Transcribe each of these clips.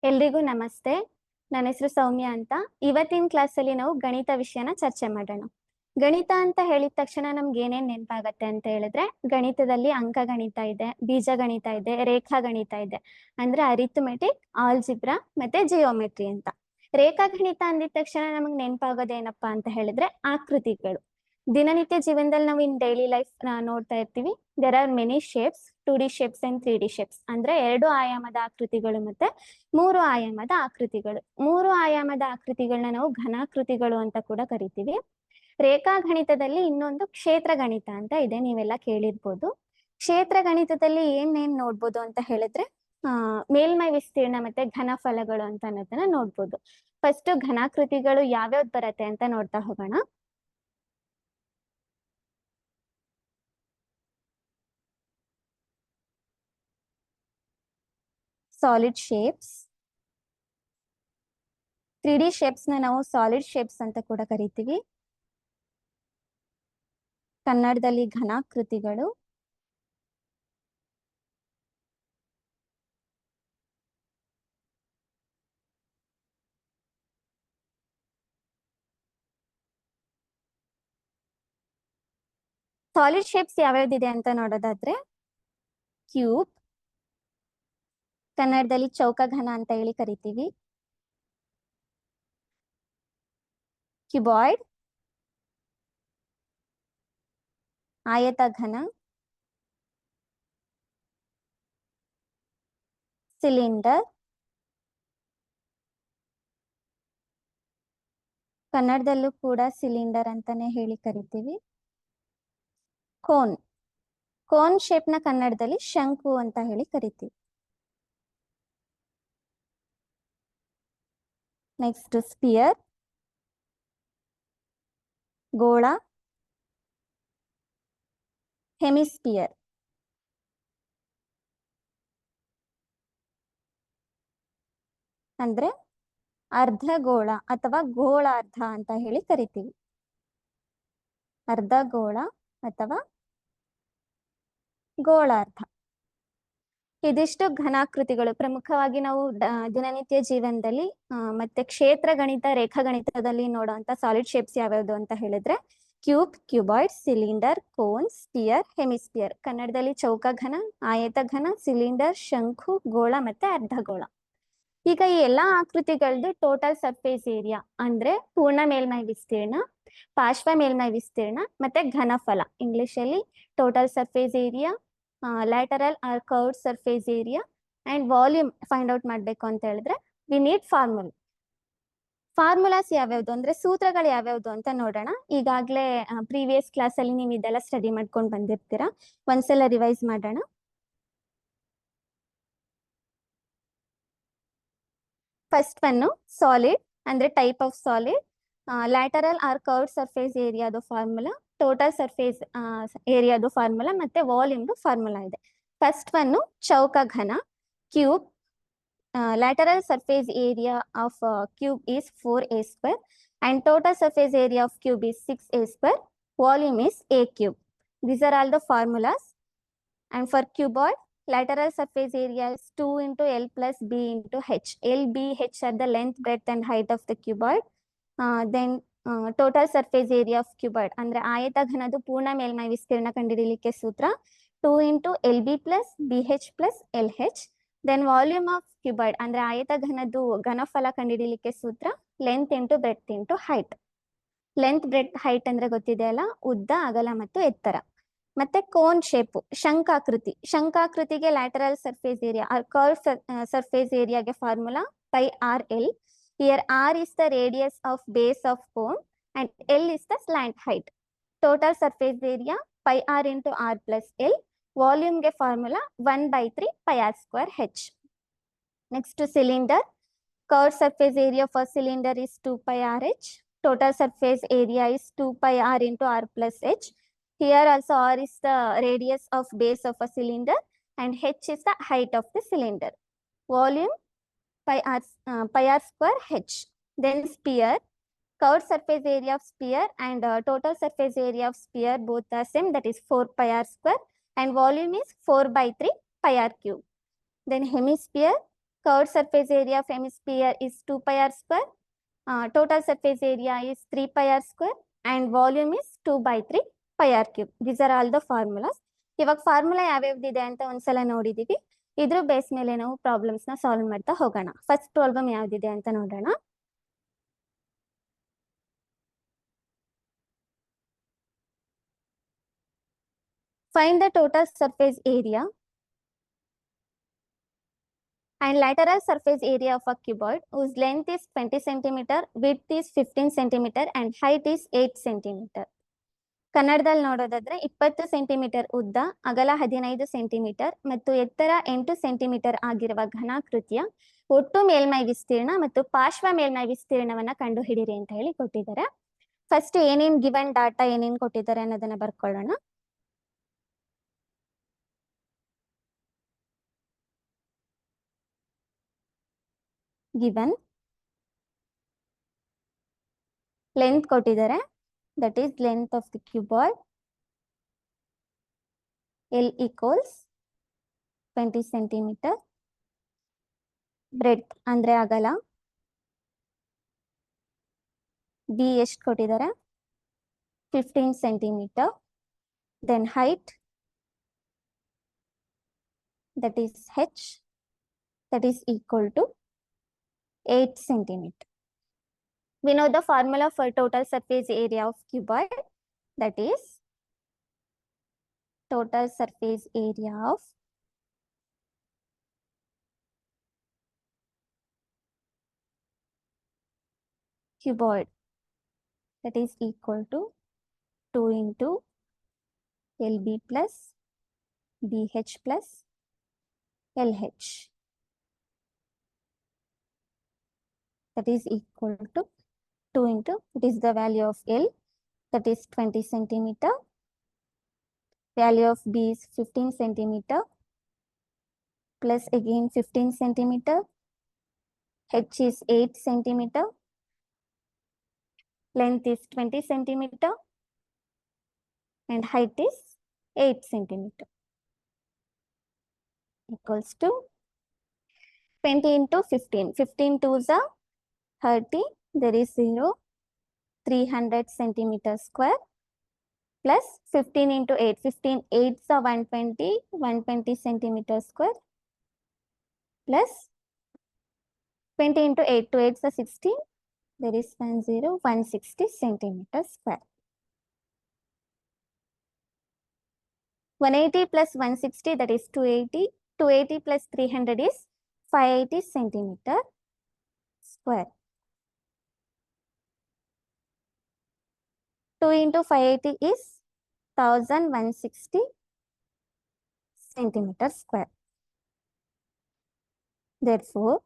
ಎಲ್ರಿಗೂ ನಮಸ್ತೆ. ನನ್ನ ಹೆಸರು ಸೌಮ್ಯ ಅಂತ. ಇವತ್ತಿನ ಕ್ಲಾಸಲ್ಲಿ ನಾವು ಗಣಿತ ವಿಷಯನ ಚರ್ಚೆ ಮಾಡೋಣ. ಗಣಿತ ಅಂತ ಹೇಳಿದ ತಕ್ಷಣ ನಮ್ಗೆ ಏನೇನ್ ನೆನಪಾಗತ್ತೆ ಅಂತ ಹೇಳಿದ್ರೆ, ಗಣಿತದಲ್ಲಿ ಅಂಕಗಣಿತ ಇದೆ, ಬೀಜಗಣಿತ ಇದೆ, ರೇಖಾಗಣಿತ ಇದೆ. ಅಂದ್ರೆ ಅರಿಥಮೆಟಿಕ್, ಆಲ್ಜಿಬ್ರಾ ಮತ್ತೆ ಜಿಯೋಮೆಟ್ರಿ ಅಂತ. ರೇಖಾಗಣಿತ ಅಂದಿದ ತಕ್ಷಣ ನಮಗ್ ನೆನಪಾಗೋದೇನಪ್ಪಾ ಅಂತ ಹೇಳಿದ್ರೆ ಆಕೃತಿಗಳು. ದಿನನಿತ್ಯ ಜೀವನದಲ್ಲಿ ನಾವು ಇನ್ ಡೈಲಿ ಲೈಫ್ ನೋಡ್ತಾ ಇರ್ತೀವಿ. There are many shapes, 2D shapes and 3D shapes. ಅಂದ್ರೆ 2 ಆಯಾಮದ ಆಕೃತಿಗಳು ಮತ್ತೆ 3 ಆಯಾಮದ ಆಕೃತಿಗಳು. 3 ಆಯಾಮದ ಆಕೃತಿಗಳನ್ನ ನಾವು ಘನಾಕೃತಿಗಳು ಅಂತ ಕೂಡ ಕರಿತೀವಿ. ರೇಖಾಗಣಿತದಲ್ಲಿ ಇನ್ನೊಂದು ಕ್ಷೇತ್ರ ಗಣಿತ ಅಂತ ಇದೆ, ನೀವೆಲ್ಲ ಕೇಳಿರ್ಬೋದು. ಕ್ಷೇತ್ರ ಗಣಿತದಲ್ಲಿ ಏನೇನ್ ನೋಡ್ಬೋದು ಅಂತ ಹೇಳಿದ್ರೆ, ಮೇಲ್ಮೈ ವಿಸ್ತೀರ್ಣ ಮತ್ತೆ ಘನಫಲಗಳು ಅಂತ ಅನ್ನೋದನ್ನ ನೋಡ್ಬೋದು. ಫಸ್ಟ್ ಘನಾಕೃತಿಗಳು ಯಾವ್ಯಾವ್ದು ಬರತ್ತೆ ಅಂತ ನೋಡ್ತಾ ಹೋಗೋಣ. ಸಾಲಿಡ್ ಶೇಪ್ಸ್, 3D ಶೇಪ್ಸ್ ನ ನಾವು ಸಾಲಿಡ್ ಶೇಪ್ಸ್ ಅಂತ ಕೂಡ ಕರಿತೀವಿ. ಕನ್ನಡದಲ್ಲಿ ಘನಾಕೃತಿಗಳು. ಸಾಲಿಡ್ ಶೇಪ್ಸ್ ಯಾವ್ಯಾವ್ದಿದೆ ಅಂತ ನೋಡೋದಾದ್ರೆ, ಕ್ಯೂಬ್, ಕನ್ನಡದಲ್ಲಿ ಚೌಕಘನ ಅಂತ ಹೇಳಿ ಕರಿತೀವಿ. ಕ್ಯೂಬಾಯ್ಡ್, ಆಯತಘನ, ಸಿಲಿಂಡರ್, ಕನ್ನಡದಲ್ಲೂ ಕೂಡ ಸಿಲಿಂಡರ್ ಅಂತಾನೆ ಹೇಳಿ ಕರಿತೀವಿ. ಕೋನ್, ಕೋನ್ ಶೇಪ್ ನ ಕನ್ನಡದಲ್ಲಿ ಶಂಕು ಅಂತ ಹೇಳಿ ಕರಿತೀವಿ. ನೆಕ್ಸ್ಟ್ ಸ್ಪಿಯರ್, ಗೋಳ, ಹೆಮಿಸ್ಪಿಯರ್. ಅಂದ್ರೆ ಅರ್ಧಗೋಳ ಅಥವಾ ಗೋಳಾರ್ಧ ಅಂತ ಹೇಳಿ ಕರಿತೀವಿ. ಅರ್ಧಗೋಳ ಅಥವಾ ಗೋಳಾರ್ಧ. ಇದಿಷ್ಟು ಘನಾಕೃತಿಗಳು. ಪ್ರಮುಖವಾಗಿ ನಾವು ದಿನನಿತ್ಯ ಜೀವನದಲ್ಲಿ ಮತ್ತೆ ಕ್ಷೇತ್ರ ಗಣಿತ, ರೇಖಾಗಣಿತದಲ್ಲಿ ನೋಡುವಂತ ಸಾಲಿಡ್ ಶೇಪ್ಸ್ ಯಾವ್ಯಾವ್ದು ಅಂತ ಹೇಳಿದ್ರೆ, cube, cuboid, cylinder, cone, sphere, hemisphere. ಕನ್ನಡದಲ್ಲಿ ಚೌಕಘನ, ಆಯತಘನ, ಸಿಲಿಂಡರ್, ಶಂಕು, ಗೋಳ ಮತ್ತೆ ಅರ್ಧಗೋಳ. ಈಗ ಈ ಎಲ್ಲಾ ಆಕೃತಿಗಳದ್ದು ಟೋಟಲ್ ಸರ್ಫೇಸ್ ಏರಿಯಾ ಅಂದ್ರೆ ಪೂರ್ಣ ಮೇಲ್ಮೈ ವಿಸ್ತೀರ್ಣ, ಪಾರ್ಶ್ವ ಮೇಲ್ಮೈ ವಿಸ್ತೀರ್ಣ ಮತ್ತೆ ಘನಫಲ, ಇಂಗ್ಲಿಷ್ ಅಲ್ಲಿ total surface area, lateral or curved surface area and volume find out ಮಾಡ್ಬೇಕು ಅಂತ ಹೇಳಿದ್ರೆ ವಿ ನೀಡ್ ಫಾರ್ಮುಲಾ. ಫಾರ್ಮುಲಾಸ್ ಯಾವ್ಯಾವ್ದು ಅಂದ್ರೆ ಸೂತ್ರಗಳು ಯಾವ್ಯಾವ್ದು ಅಂತ ನೋಡೋಣ. ಈಗಾಗ್ಲೇ ಪ್ರೀವಿಯಸ್ ಕ್ಲಾಸ್ ಅಲ್ಲಿ ನೀವು ಇದೆಲ್ಲ ಸ್ಟಡಿ ಮಾಡ್ಕೊಂಡು ಬಂದಿರ್ತೀರಾ. ಒಂದ್ಸಲ ರಿವೈಸ್ ಮಾಡೋಣ. ಫಸ್ಟ್ ಒನ್ ಸಾಲಿಡ್ ಅಂದ್ರೆ type of solid, lateral or curved surface ಏರಿಯಾದು ಫಾರ್ಮುಲಾ, ಟೋಟಲ್ ಸರ್ಫೇಸ್ ಏರಿಯಾದು ಫಾರ್ಮುಲಾ ಮತ್ತೆ ವಾಲ್ಯೂಮ್ದು ಫಾರ್ಮುಲಾ ಇದೆ. ಫಸ್ಟ್ ಒನ್ ಚೌಕಘನ, cube, lateral surface area of cube is 4a square and total surface area of cube is 6a square. Volume is a cube. These are all the formulas. And for cuboid, lateral surface area is 2 into L plus B into H. L, B, H are the length, breadth and height of the cuboid. Then total surface area of cuboid. ಅಂದ್ರೆ ಆಯತಘನದು ಪೂರ್ಣ ಮೇಲ್ಮೈ ವಿಸ್ತೀರ್ಣ ಕಂಡುಹಿಡಿಯಲಿಕ್ಕೆ ಸೂತ್ರ 2 into LB plus BH plus LH. Then volume of cuboid ಅಂದ್ರೆ ಆಯತಘನದ್ದು ಘನಫಲ ಕಂಡುಹಿಡಿಯಲಿಕ್ಕೆ ಸೂತ್ರ length into breadth into height. Length, breadth, height ಅಂದ್ರೆ ಗೊತ್ತಿದೆಯಲ್ಲ, ಉದ್ದ, ಅಗಲ ಮತ್ತು ಎತ್ತರ. ಮತ್ತೆ ಕೋನ್ ಶೇಪ್, ಶಂಕಾಕೃತಿ. ಶಂಕಾಕೃತಿಗೆ lateral surface area curve surface ಏರಿಯಾಗೆ formula pi r l. Here r is the radius of base of cone and l is the slant height. Total surface area pi r into r plus l. ವಾಲ್ಯೂಮ್ಗೆ formula 1/3 pi r square h. Next cylinder, curved surface area for cylinder is 2 pi r h. Total surface area is 2 pi r into r plus h. Here also r is the radius of base of a cylinder and h is the height of the cylinder. Volume pi r square h. Then sphere, curved surface area of sphere and total surface area of sphere both are same, that is 4 pi r square. And volume is 4/3 pi r cube. Then hemisphere, Curved surface area of hemisphere is 2 pi r square. Total surface area is 3 pi r square and volume is 2 by 3 pi r cube. These are all the formulas. ಇವಾಗ formula ಯಾವ್ಯಾವ್ದಿದೆ ಅಂತ ಒಂದ್ಸಲ ನೋಡಿದೀವಿ. ಇದ್ರ base ಮೇಲೆ ನಾವು problems ನ solve ಮಾಡ್ತಾ ಹೋಗೋಣ. ಫಸ್ಟ್ ಪ್ರಾಬ್ಲಮ್ ಯಾವ್ದಿದೆ ಅಂತ ನೋಡೋಣ. Find the total surface area and lateral surface area of a cuboid whose length is 20 centimeter, width is 15 centimeter and height is 8 centimeter. ಕನ್ನಡದಲ್ಲಿ ನೋಡೋದಾದ್ರೆ 20 ಸೆಂಟಿಮೀಟರ್ ಉದ್ದ, ಅಗಲ 15 ಸೆಂಟಿಮೀಟರ್ ಮತ್ತು ಎತ್ತರ 8 ಸೆಂಟಿಮೀಟರ್ ಆಗಿರುವ ಘನಾಕೃತಿಯ ಒಟ್ಟು ಮೇಲ್ಮೈ ವಿಸ್ತೀರ್ಣ ಮತ್ತು ಪಾರ್ಶ್ವ ಮೇಲ್ಮೈ ವಿಸ್ತೀರ್ಣವನ್ನ ಕಂಡು ಹಿಡಿರಿ ಅಂತ ಹೇಳಿ ಕೊಟ್ಟಿದ್ದಾರೆ. ಫಸ್ಟ್ ಏನೇನ್ ಗಿವನ್ ಡಾಟಾ ಏನೇನ್ ಕೊಟ್ಟಿದ್ದಾರೆ ಅನ್ನೋದನ್ನ ಬರ್ಕೊಳ್ಳೋಣ. ಗಿವನ್ ಲೆಂತ್ ಕೊಟ್ಟಿದ್ದಾರೆ, that is length of the cuboid, L equals 20 centimeter, breadth ಅಂದ್ರೆ ಅಗಲ, B ಎಷ್ಟು ಕೊಟ್ಟಿದ್ದಾರೆ 15 centimeter, then height that is H, that is equal to 8 centimeter. We know the formula for total surface area of cuboid, that is total surface area of cuboid, that is equal to 2 into LB plus BH plus LH, that is equal to 2 into, it is the value of L, that is 20 centimeter, value of B is 15 centimeter, plus again 15 centimeter, H is 8 centimeter, length is 20 centimeter, and height is 8 centimeter, equals to 20 into 15. 15 twos are 30, there is 0, 300 centimeter square, plus 15 into 8. 15 8s are 120, 120 centimeter square, plus 20 into 8, 2 8s are 16, there is 10, 160 centimeter square. 180 plus 160, that is 280. 280 plus 300 is 580 centimeter square. 2 into 580 is 1160 centimeter square. Therefore,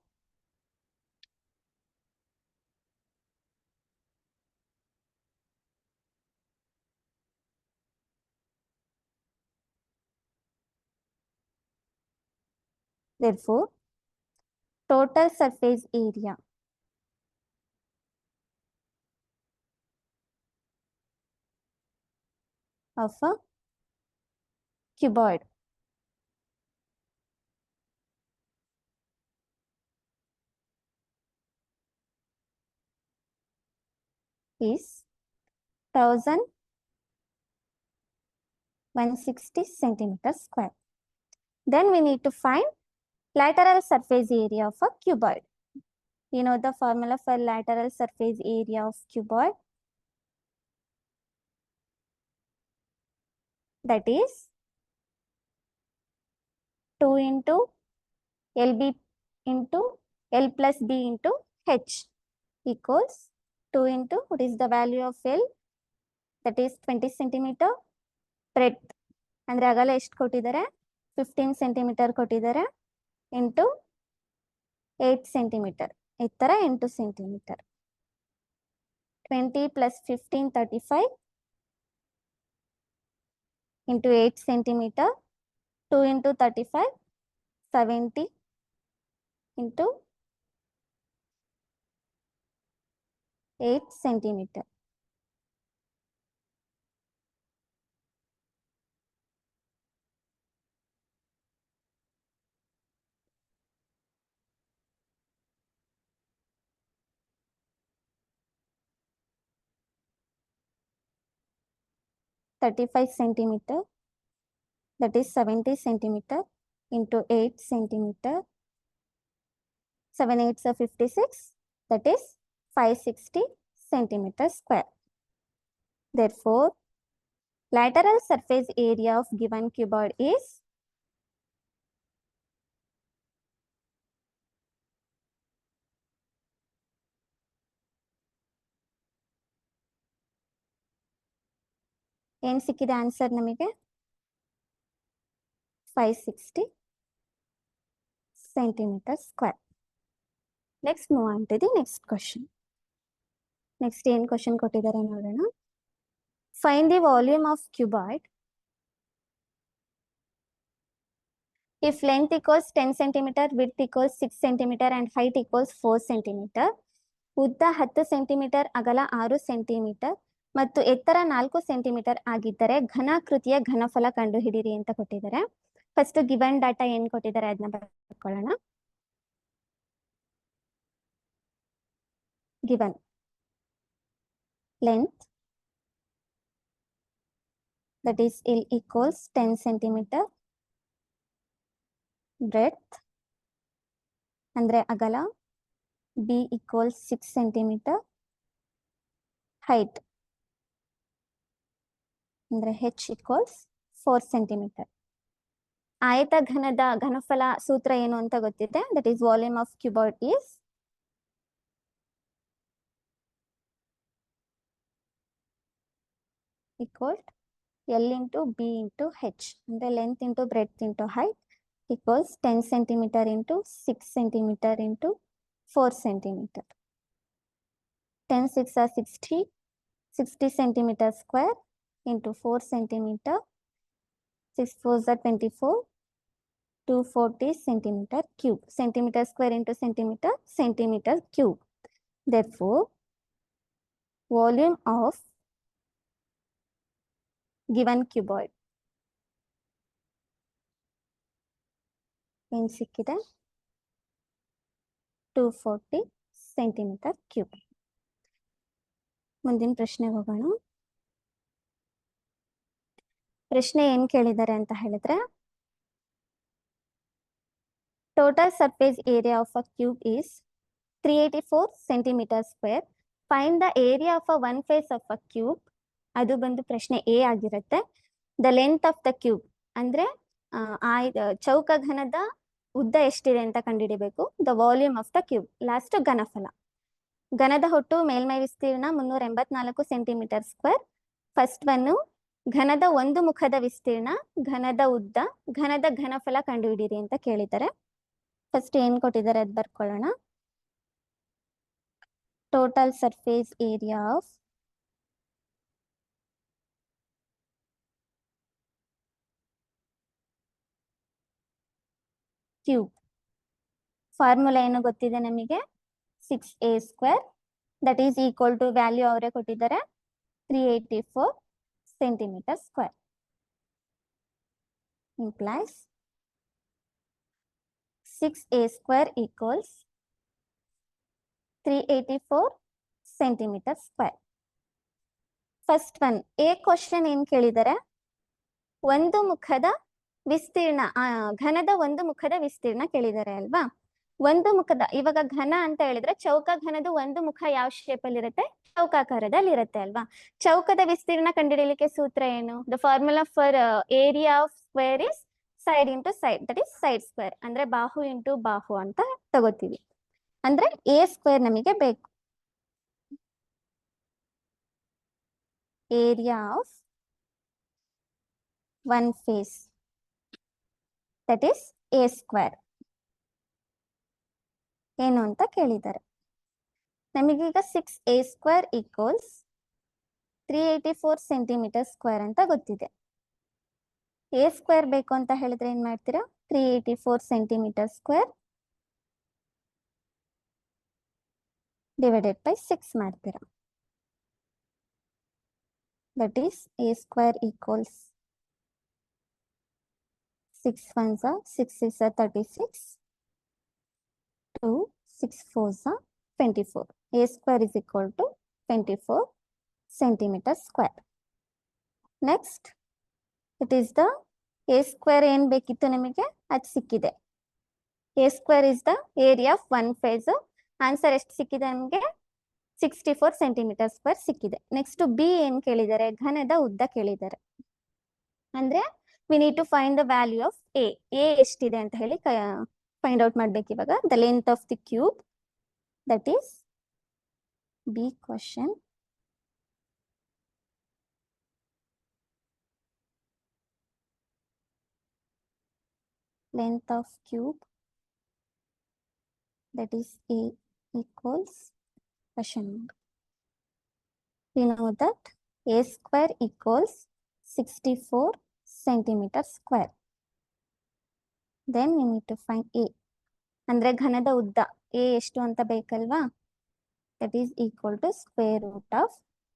total surface area of a cuboid is 1160 centimeter square. Then we need to find lateral surface area of a cuboid. You know the formula for lateral surface area of cuboid, that is 2 into LB into L plus B into H equals 2 into, what is the value of L, that is 20 centimeter, breadth ಅಂದ್ರೆ ಅಗಲ ಎಷ್ಟು ಕೊಟ್ಟಿದ್ದಾರೆ 15 centimeter ಕೊಟ್ಟಿದ್ದಾರೆ, into 8 centimeter, ಎತ್ತರ 8 centimeter. 20 plus 15, 35 into 8 centimeter, 2 into 35, 70 into 8 centimeter. 35 centimeter, that is 70 centimeter into 8 centimeter. 7 8s are 56, that is 560 centimeter square. Therefore, lateral surface area of given cuboid is ಏನು ಸಿಕ್ಕಿದೆ answer ನಮಗೆ 560 centimeter square. Next move on to the next question. Next ಏನು question ಕೊಟ್ಟಿದ್ದಾರೆ ನೋಡೋಣ. Find the volume of cuboid if length equals 10 centimeter, width equals 6 centimeter and height equals 4 centimeter. ಉದ್ದ 10 centimetre, ಅಗಲ 6 centimetre ಮತ್ತು ಎತ್ತರ 4 ಸೆಂಟಿಮೀಟರ್ ಆಗಿದ್ದರೆ ಘನಾಕೃತಿಯ ಘನಫಲ ಕಂಡುಹಿಡಿಯಿರಿ ಅಂತ ಕೊಟ್ಟಿದ್ದಾರೆ. ಫಸ್ಟ್ ಗಿವನ್ ಡಾಟಾ ಏನ್ ಕೊಟ್ಟಿದ್ದಾರೆ ಅದನ್ನ ಬರ್ಕೊಳ್ಳೋಣ. Given length that is L equals 10 centimeter, breadth ಅಂದ್ರೆ ಅಗಲ B equals 6 centimeter, height ಅಂದ್ರೆ H equals 4 centimeter. ಆಯತ ಘನದ ಘನಫಲ ಸೂತ್ರ ಏನು ಅಂತ ಗೊತ್ತಿದೆ, that is volume of cuboid is equal L into B into H ಅಂದ್ರೆ length into breadth into height equals 10 centimeter into 6 centimeter into 4 centimeter. 10 6 are 60, 60 centimeter square into 4 centimeter, 6 4s are 24, 240 centimeter cube. Centimeter square into centimeter, centimeter cube. Therefore, volume of given cuboid ಏನು ಸಿಕ್ಕಿದೆ 240 centimeter cube. ಮುಂದಿನ ಪ್ರಶ್ನೆಗೆ ಹೋಗೋಣ. ಪ್ರಶ್ನೆ ಏನ್ ಕೇಳಿದ್ದಾರೆ ಅಂತ ಹೇಳಿದ್ರೆ, total surface area of a cube is 384 centimeter square. Find the area of a one face of a cube. ಅದು ಬಂದು ಪ್ರಶ್ನೆ ಎ ಆಗಿರುತ್ತೆ. The length of the cube ಅಂದ್ರೆ ಚೌಕಘನದ ಉದ್ದ ಎಷ್ಟಿದೆ ಅಂತ ಕಂಡುಹಿಡಿಬೇಕು. The volume of the cube, last ಘನಫಲ. ಘನದ ಹೊಟ್ಟು ಮೇಲ್ಮೈ ವಿಸ್ತೀರ್ಣ 384 ಸೆಂಟಿಮೀಟರ್ ಸ್ಕ್ವೇರ್. ಫಸ್ಟ್ ಒನ್ನು ಘನದ ಒಂದು ಮುಖದ ವಿಸ್ತೀರ್ಣ, ಘನದ ಉದ್ದ, ಘನದ ಘನಫಲ ಕಂಡುಹಿಡಿಯಿರಿ ಅಂತ ಕೇಳಿದ್ದಾರೆ. ಫಸ್ಟ್ ಏನ್ ಕೊಟ್ಟಿದ್ದಾರೆ ಅದು ಬರ್ಕೊಳ್ಳೋಣ. Total surface area of cube. Formula ಏನು ಗೊತ್ತಿದೆ ನಮಗೆ, 6a² that is equal to value ಅವರೇ ಕೊಟ್ಟಿದ್ದಾರೆ 384 centimeter square. Implies 6a² equals 384 centimeter square. First one A question ಏನ್ ಕೇಳಿದ್ದಾರೆ, ಒಂದು ಮುಖದ ವಿಸ್ತೀರ್ಣ, ಘನದ ಒಂದು ಮುಖದ ವಿಸ್ತೀರ್ಣ ಕೇಳಿದ್ದಾರೆ ಅಲ್ವಾ. ಒಂದು ಮುಖದ, ಇವಾಗ ಘನ ಅಂತ ಹೇಳಿದ್ರೆ ಚೌಕ ಘನದ ಒಂದು ಮುಖ ಯಾವ ಶೇಪ್ ಅಲ್ಲಿ ಇರುತ್ತೆ, ಚೌಕಾಕಾರದಲ್ಲಿ ಇರುತ್ತೆ ಅಲ್ವಾ. ಚೌಕದ ವಿಸ್ತೀರ್ಣ ಕಂಡುಹಿಡಿಯಲಿಕ್ಕೆ ಸೂತ್ರ ಏನು, the formula for area of square is side into side, that is side square ಅಂದ್ರೆ ಬಾಹು ಇಂಟು ಬಾಹು ಅಂತ ತಗೋತೀವಿ. ಅಂದ್ರೆ a² ನಮಗೆ ಬೇಕು. Area of one face that is a² ಏನು ಅಂತ ಕೇಳಿದ್ದಾರೆ. ನಮಗೀಗ 6a² ಈಕ್ವಲ್ಸ್ 384 centimeter square ಅಂತ ಗೊತ್ತಿದೆ. a² ಬೇಕು ಅಂತ ಹೇಳಿದ್ರೆ ಏನ್ ಮಾಡ್ತೀರಾ, 384 centimeter square divided by 6 ಮಾಡ್ತೀರಾ. That is a² equals 6 1s are 6 6 are 36, 2 6 4s are 24. a² is equal to 24 centimeter square. Next it is the a square ಏನ್ ಬೇಕಿತ್ತು ನಿಮಗೆ ಅದು ಸಿಕ್ಕಿದೆ. A square is the area of one face. Answer ಎಷ್ಟು ಸಿಕ್ಕಿದೆ ನಮಗೆ 64 centimetre square ಸಿಕ್ಕಿದೆ. Next b ಏನ್ ಕೇಳಿದ್ದಾರೆ, ಘನದ ಉದ್ದ ಕೇಳಿದ್ದಾರೆ. ಅಂದ್ರೆ we need to find the value of a. A ಎಷ್ಟಿದೆ ಅಂತ ಹೇಳಿ ಫೈಂಡ್ ಔಟ್ ಮಾಡ್ಬೇಕು ಇವಾಗ. The length of the cube, that is b question. Length of cube, that is A equals question mark. We know that A square equals 64 centimeter square. Then we need to find A. ಅಂದ್ರೆ ಘನದ ಉದ್ದ A ಎಷ್ಟು ಅಂತ ಬೇಕಲ್ವಾ? That is equal to square root of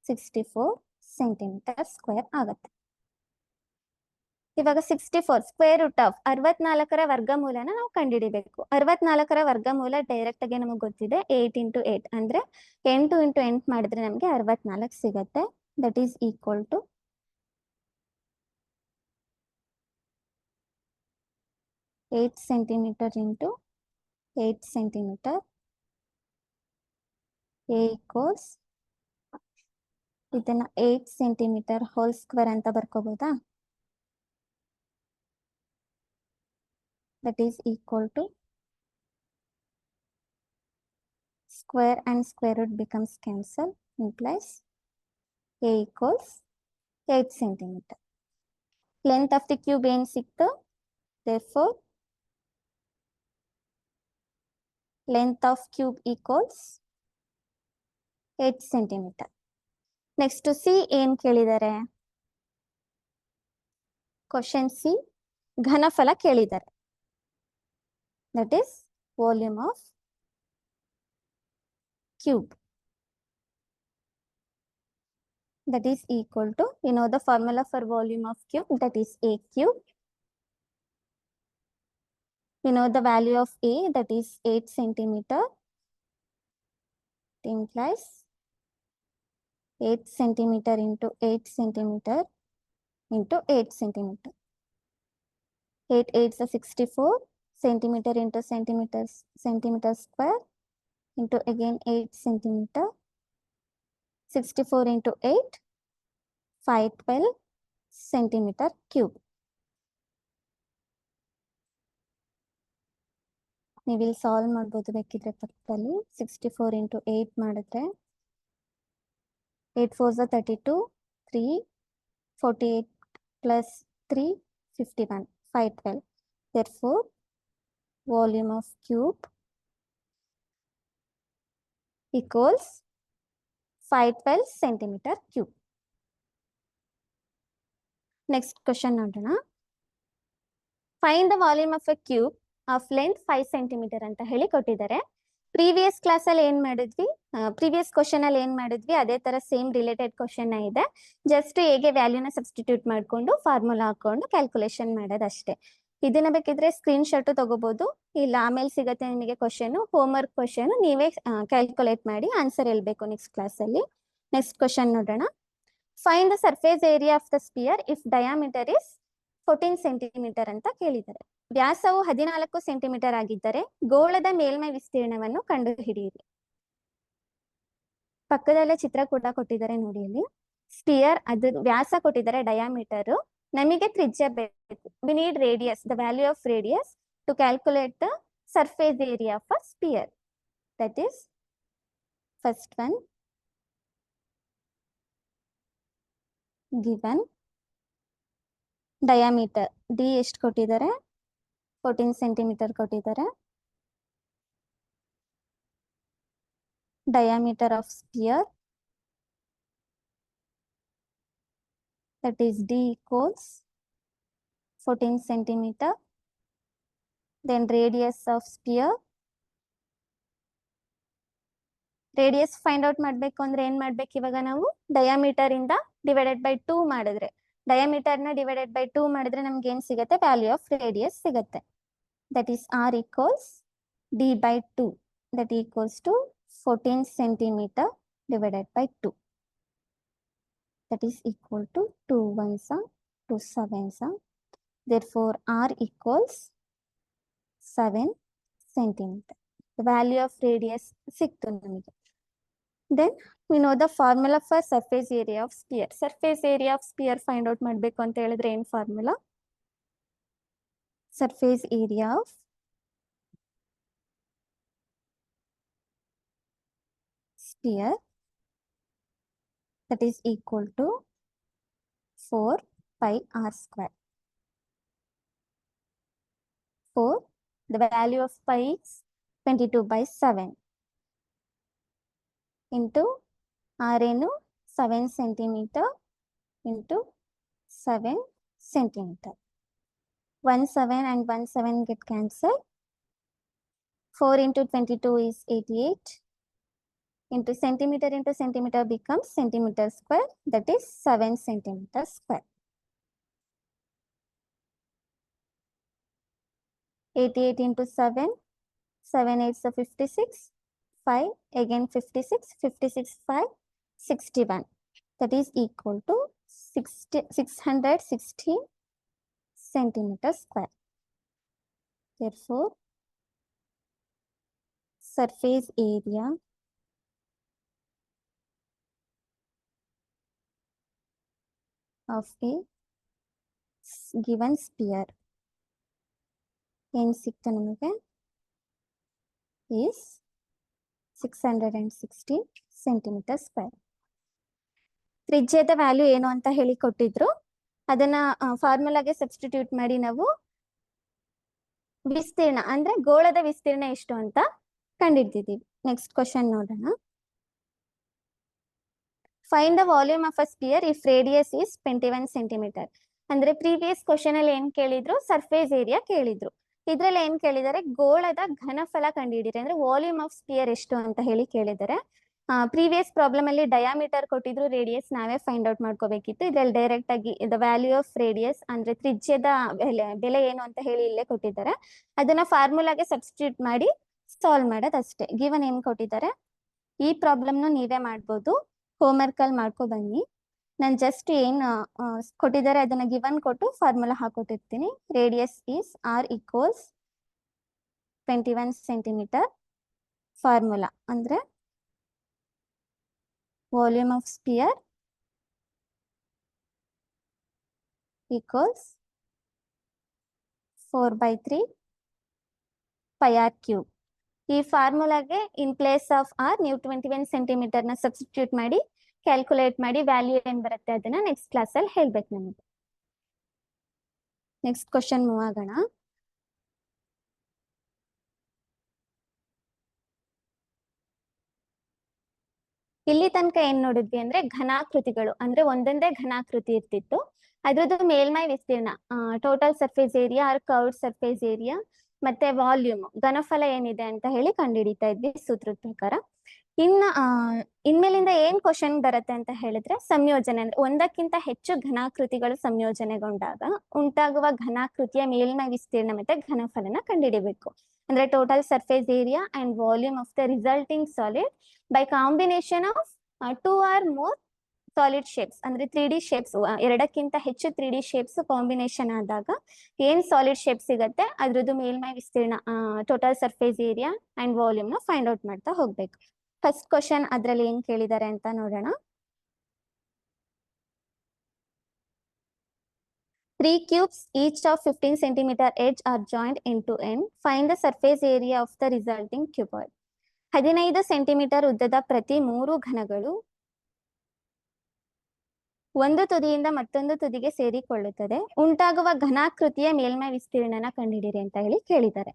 64 centimeter square ಆಗುತ್ತೆ. ಇವಾಗ 64 square root of 64ರ ವರ್ಗಮೂಲನ ನಾವು ಕಂಡುಹಿಡಿಬೇಕು. 64ರ ವರ್ಗಮೂಲ ಡೈರೆಕ್ಟ್ ಆಗಿ ನಮಗೆ ಗೊತ್ತಿದೆ 8 × 8 ಅಂದ್ರೆ 8 × 8 ಮಾಡಿದ್ರೆ ನಮಗೆ 64 ಸಿಗತ್ತೆ. That is equal to 8 centimetre into 8 centimetre. A equals ಇದನ್ನ 8 ಸೆಂಟಿಮೀಟರ್ ಹೋಲ್ ಸ್ಕ್ವೇರ್ ಅಂತ ಬರ್ಕೋಬಹುದಾ? That is equal to square and square root becomes cancel, implies A equals 8 centimeter. Length of the cube ಏನ್ ಸಿಕ್ತು? Therefore length of cube equals 8 centimeter. Next C ಏನ್ ಕೇಳಿದ್ದಾರೆ? Question C ಘನಫಲ ಕೇಳಿದ್ದಾರೆ. That is volume of cube. That is equal to, you know the formula for volume of cube, that is A cube. You know the value of A, that is 8 centimeter. It implies 8 centimeter into 8 centimeter into 8 centimeter. 8 8 is 64 centimeter into centimeter square into again 8 centimeter. 64 into 8, 512 centimeter cube. ನೀವು ಇಲ್ಲಿ solve ಮಾಡ್ಬೋದು ಬೇಕಿದ್ರೆ ಪಕ್ಕದಲ್ಲಿ. 64 into 8 ಮಾಡಿದ್ರೆ 8 4s are 32, 3, 48 plus 3, 51, 512. Therefore, volume of cube equals 512 centimeter cube. Next question ನೋಡೋಣ. Find the volume of a cube of length 5 centimeter ಅಂತ ಹೇಳಿ ಕೊಟ್ಟಿದ್ದಾರೆ. ಪ್ರೀವಿಯಸ್ ಕ್ಲಾಸ್ ಅಲ್ಲಿ ಏನ್ ಮಾಡಿದ್ವಿ, ಪ್ರೀವಿಯಸ್ ಕ್ವಶನ್ ಅಲ್ಲಿ ಏನ್ ಮಾಡಿದ್ವಿ ಅದೇ ತರ ಸೇಮ್ ರಿಲೇಟೆಡ್ ಕ್ವಶನ್ ಇದೆ. ಜಸ್ಟ್ ಹೇಗೆ ವ್ಯಾಲ್ಯೂನ ಸಬ್ಸ್ಟಿಟ್ಯೂಟ್ ಮಾಡ್ಕೊಂಡು ಫಾರ್ಮುಲಾ ಹಾಕೊಂಡು ಕ್ಯಾಲ್ಕುಲೇಷನ್ ಮಾಡೋದಷ್ಟೇ. ಇದನ್ನ ಬೇಕಿದ್ರೆ ಸ್ಕ್ರೀನ್ ಶಾಟ್ ತಗೋಬಹುದು, ಇಲ್ಲ ಆಮೇಲೆ ಸಿಗತ್ತೆ ನಿಮಗೆ ಕ್ವಶನ್, ಹೋಮ್ ವರ್ಕ್ ಕ್ವಶನ್ ನೀವೇ ಕ್ಯಾಲ್ಕುಲೇಟ್ ಮಾಡಿ ಆನ್ಸರ್ ಹೇಳ್ಬೇಕು ನೆಕ್ಸ್ಟ್ ಕ್ಲಾಸ್ ಅಲ್ಲಿ. ನೆಕ್ಸ್ಟ್ ಕ್ವಶನ್ ನೋಡೋಣ. Find the surface area of the spear if diameter is 14 centimetre ಅಂತ ಕೇಳಿದ್ದಾರೆ. ವ್ಯಾಸವು 14 ಸೆಂಟಿಮೀಟರ್ ಆಗಿದ್ದರೆ ಗೋಳದ ಮೇಲ್ಮೈ ವಿಸ್ತೀರ್ಣವನ್ನು ಕಂಡುಹಿಡಿಯಿರಿ. ಪಕ್ಕದಲ್ಲೇ ಚಿತ್ರ ಕೂಡ ಕೊಟ್ಟಿದ್ದಾರೆ ನೋಡಿ ಅಲ್ಲಿ. ಸ್ಪಿಯರ್ ಅದು ವ್ಯಾಸ ಕೊಟ್ಟಿದ್ದಾರೆ, ಡಯಾಮೀಟರ್, ನಮಗೆ ತ್ರಿಜ್ಯ ಬೇಕು. We need radius, the value of radius to calculate the surface area of a sphere. That is first one given. Diameter D ಎಷ್ಟು ಕೊಟ್ಟಿದ್ದಾರೆ? 14 ಸೆಂಟಿಮೀಟರ್ ಕೊಟ್ಟಿದ್ದಾರೆ. Diameter of sphere, that is D equals 14 centimeter. Then radius of sphere. Radius find out ಮಾಡಬೇಕು ಅಂದ್ರೆ ಏನ್ ಮಾಡ್ಬೇಕು ಇವಾಗ ನಾವು? Diameter ಇಂದ ಡಿವೈಡೆಡ್ ಬೈ 2 ಮಾಡಿದ್ರೆ, ಡಯಾಮೀಟರ್ ನ ಡಿವೈಡೆಡ್ ಬೈ 2 ಮಾಡಿದ್ರೆ ನಮ್ಗೆ ಏನ್ ಸಿಗತ್ತೆ? ವ್ಯಾಲ್ಯೂ ಆಫ್ ರೇಡಿಯಸ್ ಸಿಗತ್ತೆ. That is R equals D by 2. That equals to 14 centimeter divided by 2. that is equal to 2 ones are 2 sevens are. Therefore, R equals 7 centimeter. The value of radius ಸಿಕ್ತು ನಮಗೆ. Then we know the formula for surface area of sphere. Surface area of sphere find out ಮಾಡಬೇಕು ಅಂತ ಹೇಳಿದ್ರೆ ಏನು formula? Surface area of sphere, that is equal to 4 pi r square. 4, the value of pi is 22/7 into r ಏನು 7 centimeter into 7 centimeter. 1 7 and 1 7 get cancelled. 4 into 22 is 88. Into centimeter becomes centimeter square, that is 7 centimeter square. 88 into 7, 7 8 so 56, 5 again 56, 56 5, 61. That is equal to 616 centimeter square. Therefore, surface area of a given sphere ಏನು ಸಿಕ್ತು ನಮಗೆ is 616 centimeter square. ತ್ರಿಜ್ಯದ value ಏನು ಅಂತ ಹೇಳಿ ಕೊಟ್ಟಿದ್ರು, ಅದನ್ನ ಫಾರ್ಮುಲಾಗೆ substitute ಮಾಡಿ ನಾವು ವಿಸ್ತೀರ್ಣ ಅಂದ್ರೆ ಗೋಳದ ವಿಸ್ತೀರ್ಣ ಎಷ್ಟು ಅಂತ ಕಂಡಿಡ್ತಿದ್ದೀವಿ. ನೆಕ್ಸ್ಟ್ ಕ್ವಶನ್ ನೋಡೋಣ. Find the volume of a sphere if radius is 21 centimetre. ಅಂದ್ರೆ ಪ್ರೀವಿಯಸ್ ಕ್ವಶನ್ ಅಲ್ಲಿ ಏನ್ ಕೇಳಿದ್ರು, ಸರ್ಫೇಸ್ ಏರಿಯಾ ಕೇಳಿದ್ರು. ಇದ್ರಲ್ಲಿ ಏನ್ ಕೇಳಿದ್ದಾರೆ, ಗೋಳದ ಘನಫಲ ಕಂಡುಹಿಡಿಯಿರಿ, ಅಂದ್ರೆ ವಾಲ್ಯೂಮ್ ಆಫ್ ಸ್ಪಿಯರ್ ಎಷ್ಟು ಅಂತ ಹೇಳಿ ಕೇಳಿದ್ದಾರೆ. ಪ್ರೀವಿಯಸ್ ಪ್ರಾಬ್ಲಮ್ ಅಲ್ಲಿ ಡಯಾಮೀಟರ್ ಕೊಟ್ಟಿದ್ರು, ರೇಡಿಯಸ್ ನಾವೇ ಫೈಂಡ್ ಔಟ್ ಮಾಡ್ಕೋಬೇಕಿತ್ತು. ಇದ್ರಲ್ಲಿ ಡೈರೆಕ್ಟ್ ಆಗಿ ದ ವ್ಯಾಲ್ಯೂ ಆಫ್ ರೇಡಿಯಸ್ ಅಂದ್ರೆ ತ್ರಿಜ್ಯದ ಬೆಲೆ ಏನು ಅಂತ ಹೇಳಿ ಇಲ್ಲೇ ಕೊಟ್ಟಿದ್ದಾರೆ. ಅದನ್ನ ಫಾರ್ಮುಲಾಗೆ ಸಬ್ಸ್ಟಿಟ್ಯೂಟ್ ಮಾಡಿ ಸಾಲ್ವ್ ಮಾಡೋದು ಅಷ್ಟೇ. ಗಿವನ್ ಏನ್ ಕೊಟ್ಟಿದ್ದಾರೆ, ಈ ಪ್ರಾಬ್ಲಮ್ನು ನೀವೇ ಮಾಡ್ಬೋದು, ಹೋಮ್ವರ್ಕ್ ಅಲ್ಲಿ ಮಾಡ್ಕೊ ಬನ್ನಿ. ನಾನು ಜಸ್ಟ್ ಏನ್ ಕೊಟ್ಟಿದ್ದಾರೆ ಅದನ್ನ ಗಿವನ್ ಕೊಟ್ಟು ಫಾರ್ಮುಲಾ ಹಾಕೊಟ್ಟಿರ್ತೀನಿ. Radius is r equals 21 centimeter. Formula ಅಂದ್ರೆ volume of sphere equals 4/3 pi r cube. ಈ ಫಾರ್ಮುಲಾಗೆ ಇನ್ ಪ್ಲೇಸ್ ಆಫ್ ಆರ್ ನೀವು 21 ಸೆಂಟಿಮೀಟರ್ ನ ಸಬ್ಸ್ಟಿಟ್ಯೂಟ್ ಮಾಡಿ ಕ್ಯಾಲ್ಕುಲೇಟ್ ಮಾಡಿ ವ್ಯಾಲ್ಯೂ ಏನ್ ಬರುತ್ತೆ ಅದನ್ನ ನೆಕ್ಸ್ಟ್ ಕ್ಲಾಸ್ ಅಲ್ಲಿ ಹೇಳ್ಬೇಕು ನಮಗೆ. ನೆಕ್ಸ್ಟ್ ಕ್ವಶನ್ ಮೂವ್ ಆಗೋಣ. ಇಲ್ಲಿ ತನಕ ಏನ್ ನೋಡಿದ್ವಿ ಅಂದ್ರೆ ಘನಾಕೃತಿಗಳು, ಅಂದ್ರೆ ಒಂದೊಂದೇ ಘನಾಕೃತಿ ಇರ್ತಿತ್ತು. ಅದ್ರದ್ದು ಮೇಲ್ಮೈ ವಿಸ್ತೀರ್ಣ, total surface area or curved surface area ಮತ್ತೆ ವಾಲ್ಯೂಮ್ ಘನಫಲ ಏನಿದೆ ಅಂತ ಹೇಳಿ ಕಂಡುಹಿಡಿತಾ ಇದ್ವಿ ಸೂತ್ರದ ಪ್ರಕಾರ. ಇನ್ಮೇಲಿಂದ ಏನ್ ಕ್ವಶನ್ ಬರುತ್ತೆ ಅಂತ ಹೇಳಿದ್ರೆ ಸಂಯೋಜನೆ, ಅಂದ್ರೆ ಒಂದಕ್ಕಿಂತ ಹೆಚ್ಚು ಘನಾಕೃತಿಗಳು ಸಂಯೋಜನೆಗೊಂಡಾಗ ಉಂಟಾಗುವ ಘನಾಕೃತಿಯ ಮೇಲ್ಮೈ ವಿಸ್ತೀರ್ಣ ಮತ್ತೆ ಘನಫಲನ ಕಂಡುಹಿಡಿಬೇಕು. ಅಂದ್ರೆ total surface area and volume of the resulting solid by combination of 2 or more solid shapes. ಅಂದ್ರೆ 3D ಶೇಪ್ಸ್, ಎರಡಕ್ಕಿಂತ ಹೆಚ್ಚು 3D ಶೇಪ್ಸ್ ಕಾಂಬಿನೇಷನ್ ಆದಾಗ ಏನ್ ಸಾಲಿಡ್ ಶೇಪ್ ಸಿಗತ್ತೆ ಅದ್ರದ್ದು ಮೇಲ್ಮೈ ವಿಸ್ತೀರ್ಣ, total surface area and volume ನ ಫೈಂಡ್ ಔಟ್ ಮಾಡ್ತಾ ಹೋಗ್ಬೇಕು. ಫಸ್ಟ್ ಕ್ವಶನ್ ಅದ್ರಲ್ಲಿ ಏನ್ ಕೇಳಿದ್ದಾರೆ ಅಂತ ನೋಡೋಣ. 3 cubes each of 15 centimeter edge are joined end to end. Find the surface area of the resulting cuboid. 15 centimetre ಉದ್ದದ ಪ್ರತಿ 3 ಘನಗಳು ಒಂದು ತುದಿಯಿಂದ ಮತ್ತೊಂದು ತುದಿಗೆ ಸೇರಿಕೊಳ್ಳುತ್ತದೆ. ಉಂಟಾಗುವ ಘನಾಕೃತಿಯ ಮೇಲ್ಮೈ ವಿಸ್ತೀರ್ಣನ ಕಂಡುಹಿಡಿಯಿರಿ ಅಂತ ಹೇಳಿ ಕೇಳಿದ್ದಾರೆ.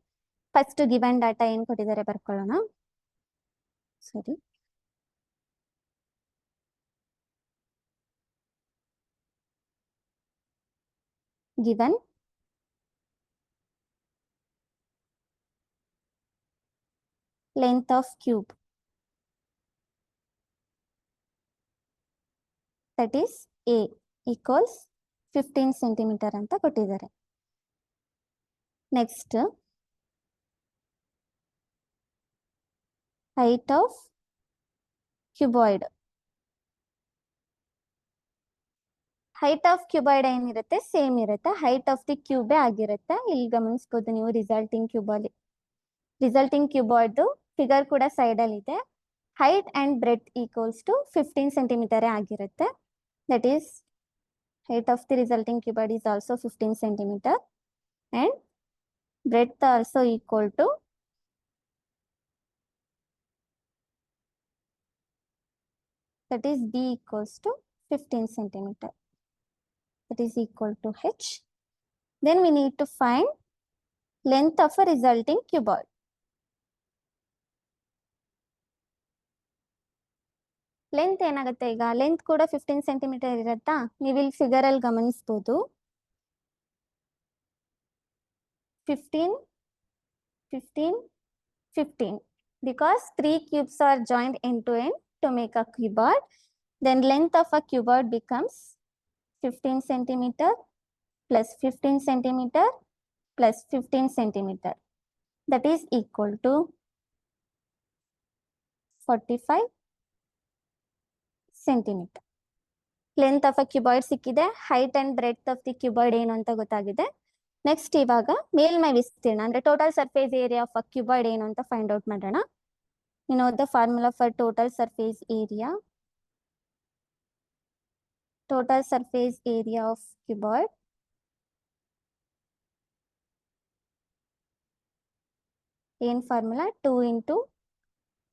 ಫಸ್ಟ್ ಗಿವನ್ ಡಾಟಾ ಏನ್ ಕೊಟ್ಟಿದ್ದಾರೆ ಬರ್ಕೊಳ್ಳೋಣ. ಸರಿ, given length of cube that is a equals 15 centimeter ಅಂತ ಕೊಟ್ಟಿದ್ದಾರೆ. Next height of cuboid height of cuboid ಏನಿರುತ್ತೆ ಸೇಮ್ ಇರುತ್ತೆ, ಹೈಟ್ ಆಫ್ ದಿ ಕ್ಯೂಬೇ ಆಗಿರುತ್ತೆ. ಇಲ್ಲಿ ಗಮನಿಸಬಹುದು ನೀವು ರಿಸಲ್ಟಿಂಗ್ ಕ್ಯೂಬಾಯ್ಡ್ ಫಿಗರ್ ಕೂಡ ಸೈಡ್ ಅಲ್ಲಿ ಇದೆ. Height and breadth equals to 15 centimeter ಆಗಿರುತ್ತೆ. That is height of the resulting cuboid is also 15 centimeter and breadth also equal to that is B equals to 15 centimeter. That is equal to H. Then we need to find length of a resulting cuboid. Length ಏನಾಗುತ್ತೆ ಈಗ, length ಕೂಡ 15 centimetre ಇರುತ್ತಾ, ನೀವು ಇಲ್ಲಿ figure ಅಲ್ಲಿ ಗಮನಿಸಬಹುದು. 15, 15, 15 because 3 cubes are joined end to end to make a cuboid. Then length of a cuboid becomes 15 centimeter plus 15 centimeter plus 15 centimeter. That is equal to 45 centimeter. Length of a cuboid ಸಿಕ್ಕಿದೆ, height and breadth of the cuboid ಏನು ಅಂತ ಗೊತ್ತಾಗಿದೆ. Next ಇವಾಗ ಮೇಲ್ಮೈ ವಿಸ್ತೀರ್ಣ ಅಂದ್ರೆ total surface area of a cuboid ಏನು ಅಂತ ಫೈಂಡ್ ಔಟ್ ಮಾಡೋಣ. You know the formula for total surface area. Total surface area of cuboid in formula 2 into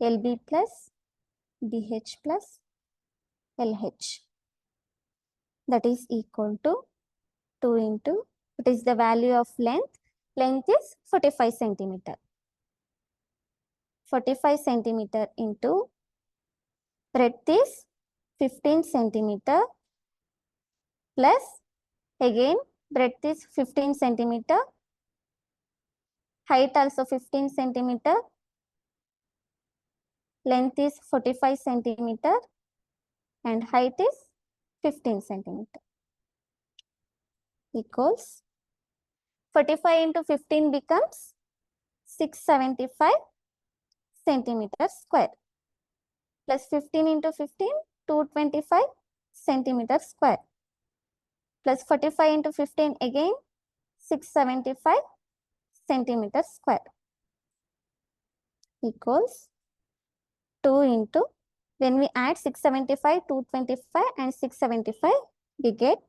LB plus BH plus LH. That is equal to 2 into, what is the value of length? Length is 45 centimeter. 45 centimeter into breadth is 15 centimeter plus again breadth is 15 centimeter, height also 15 centimeter, length is 45 centimeter and height is 15 centimeter equals 45 into 15 becomes 675 centimeter square plus 15 into 15 225 centimeter square plus 45 into 15 again 675 centimeter square equals 2 into, when we add 675, 225 and 675, we get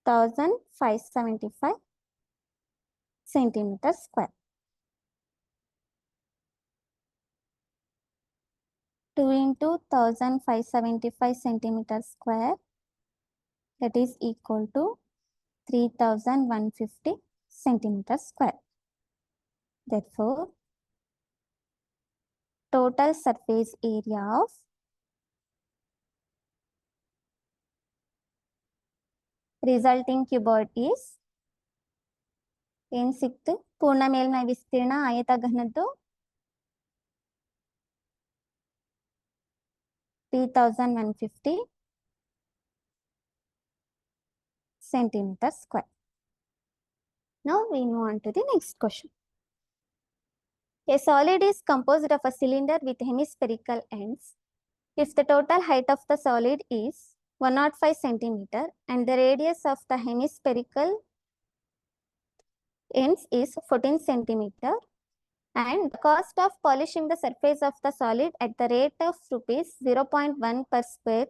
1575 centimeter square. 2 into 1575 centimeter square, that is equal to 3150 centimeter square. Therefore, total surface area of resulting cuboid is ಏನ್ ಸಿಕ್ತು, ಪೂರ್ಣ ಮೇಲ್ಮೈ ವಿಸ್ತೀರ್ಣ ಆಯತಘನದ್ದು 3150 centimeter square. Now we move on to the next question. A solid is composed of a cylinder with hemispherical ends. If the total height of the solid is 105 centimeter and the radius of the hemispherical ends is 14 centimeter and the cost of polishing the surface of the solid at the rate of rupees 0.1 per square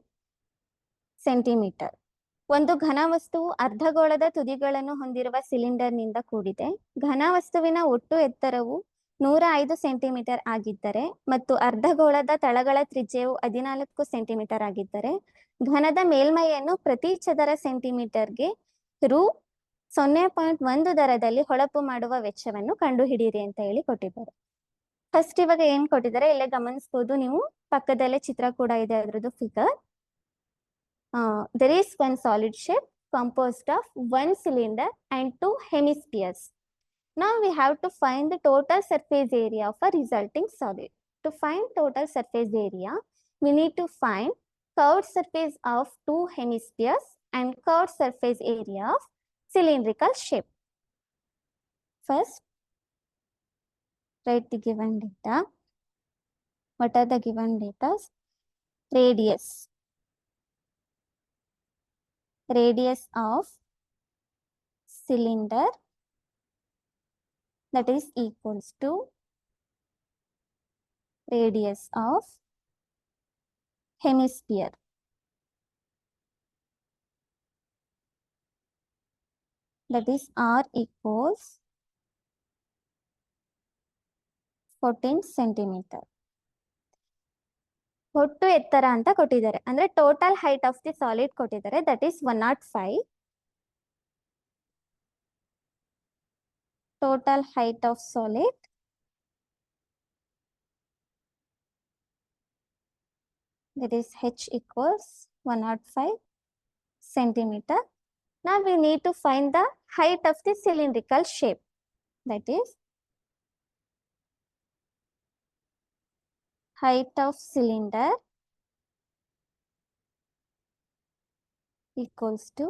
centimeter. ಒಂದು ಘನವಸ್ತುವು ಅರ್ಧಗೋಳದ ತುದಿಗಳನ್ನು ಹೊಂದಿರುವ cylinder ನಿಂದ ಕೂಡಿದೆ. ಘನವಸ್ತುವಿನ ಒಟ್ಟು ಎತ್ತರವು 105 centimetre ಆಗಿದ್ದರೆ ಮತ್ತು ಅರ್ಧಗೋಳದ ತಳಗಳ ತ್ರಿಜ್ಯವು 14 ಸೆಂಟಿಮೀಟರ್ ಆಗಿದ್ದರೆ ಘನದ ಮೇಲ್ಮೈಯನ್ನು ಪ್ರತಿ ಚದರ ಸೆಂಟಿಮೀಟರ್ಗೆ ರು 0.1 ದರದಲ್ಲಿ ಹೊಳಪು ಮಾಡುವ ವೆಚ್ಚವನ್ನು ಕಂಡುಹಿಡಿಯಿರಿ ಅಂತ ಹೇಳಿ ಕೊಟ್ಟಿದ್ದಾರೆ. ಫಸ್ಟ್ ಇವಾಗ ಏನ್ ಕೊಟ್ಟಿದ್ದಾರೆ ಇಲ್ಲೇ ಗಮನಿಸಬಹುದು ನೀವು, ಪಕ್ಕದಲ್ಲೇ ಚಿತ್ರ ಕೂಡ ಇದೆ ಅದರದ್ದು figure. There is one solid shape composed of one cylinder and two hemispheres. Now we have to find the total surface area of a resulting solid. To find total surface area, we need to find curved surface of two hemispheres and curved surface area of cylindrical shape. First, write the given data. What are the given data? Radius. radius of cylinder that is equals to radius of hemisphere. That is R equals 14 centimeter. ಒಟ್ಟು ಎತ್ತರ ಅಂತ ಕೊಟ್ಟಿದ್ದಾರೆ ಅಂದ್ರೆ total height of the solid ಕೊಟ್ಟಿದ್ದಾರೆ that is 105. Total height of solid that is h equals 105 centimeter. Now we need to find the height of the cylindrical shape. That is height of cylinder equals to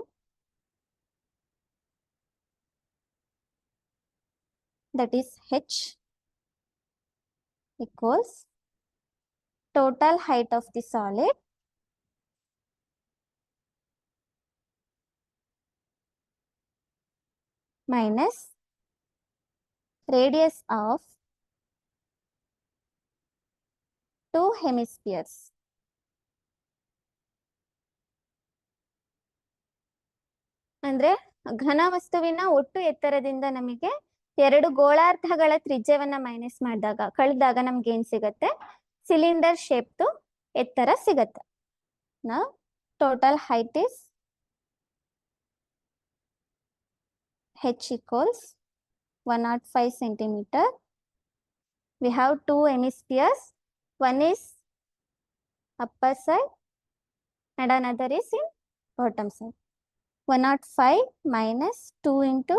that is h equals total height of the solid minus radius of two hemispheres. ಅಂದ್ರೆ ಘನ ವಸ್ತುವಿನ ಒಟ್ಟು ಎತ್ತರದಿಂದ ನಮಗೆ ಎರಡು ಗೋಳಾರ್ಧಗಳ ತ್ರಿಜ್ಯವನ್ನ minus ಮಾಡಿದಾಗ ಕಳೆದಾಗ ನಮ್ಗೆ ಏನ್ ಸಿಗತ್ತೆ ಸಿಲಿಂಡರ್ ಶೇಪ್ದು ಎತ್ತರ ಸಿಗತ್ತೆ. Now total height is h equals 105 centimeter. We have two hemispheres. One is upper side and another is in bottom side. 105 minus 2 into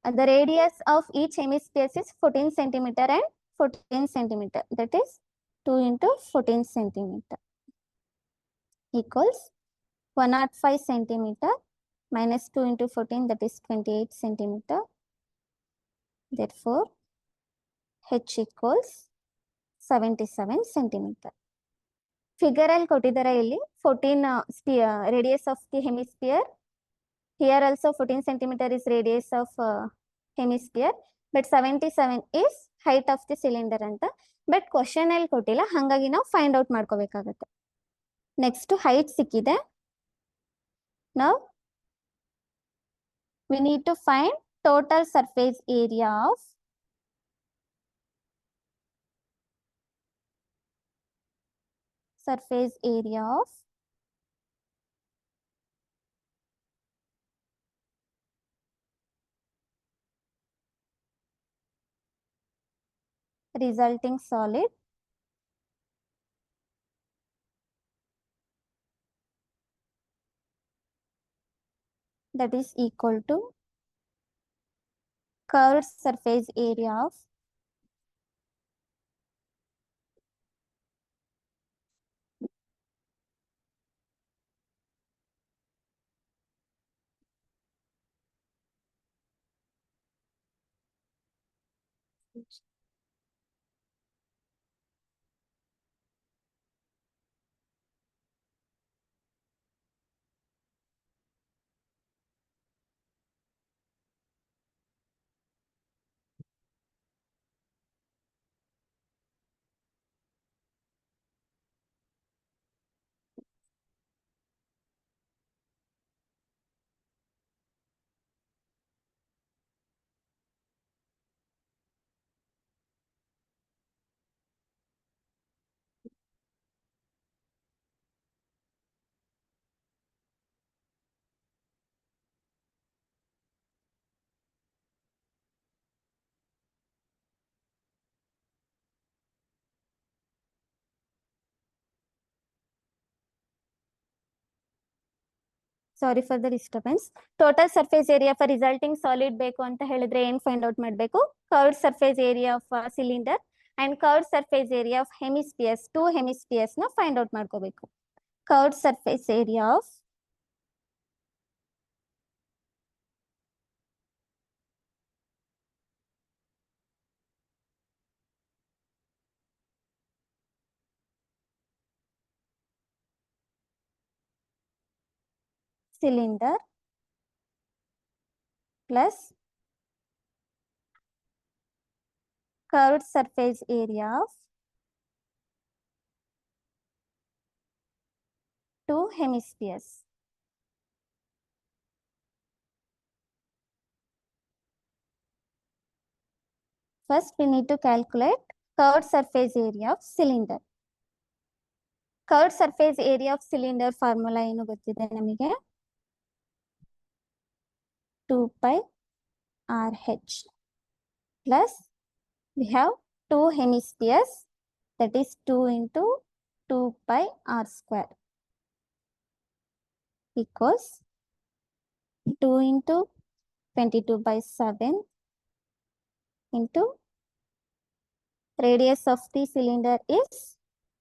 the radius of each hemisphere is 14 centimeter and 14 centimeter. That is 2 into 14 centimeter equals 105 centimeter minus 2 into 14 that is 28 centimeter. Therefore, h equals 77 centimeter. Figure ಅಲ್ಲಿ ಕೊಟ್ಟಿದ್ದಾರೆ ಇಲ್ಲಿ 14 radius of the hemisphere. Here also 14 centimeter is radius of hemisphere, but 77 is height of the cylinder ಅಂತ. But question ಅಲ್ಲಿ ಕೊಟ್ಟಿಲ್ಲ, ಹಾಗಾಗಿ ನಾವು find out ಮಾಡ್ಕೋಬೇಕಾಗತ್ತೆ. Next height ಸಿಕ್ಕಿದೆ. Now we need to find total surface area of resulting solid that is equal to curved surface area of sorry for the disturbance. Total surface area for resulting solid ಬೇಕು ಅಂತ ಹೇಳಿದ್ರೆ ಏನ್ find out ಮಾಡಬೇಕು? Curved surface area of cylinder and curved surface area of ಹೆಮಿಸ್ಪಿಯರ್ಸ್, two ಹೆಮಿಸ್ಪಿಯರ್ಸ್ ನ find out ಮಾಡ್ಕೋಬೇಕು. Curved surface area of cylinder plus curved surface area of two hemispheres. First, we need to calculate curved surface area of cylinder. Curved surface area of cylinder formula ಏನು ಗೊತ್ತಿದೆ ನಮಗೆ? 2 pi RH plus we have two hemispheres, that is 2 into 2 pi R square equals 2 into 22 by 7 into radius of the cylinder is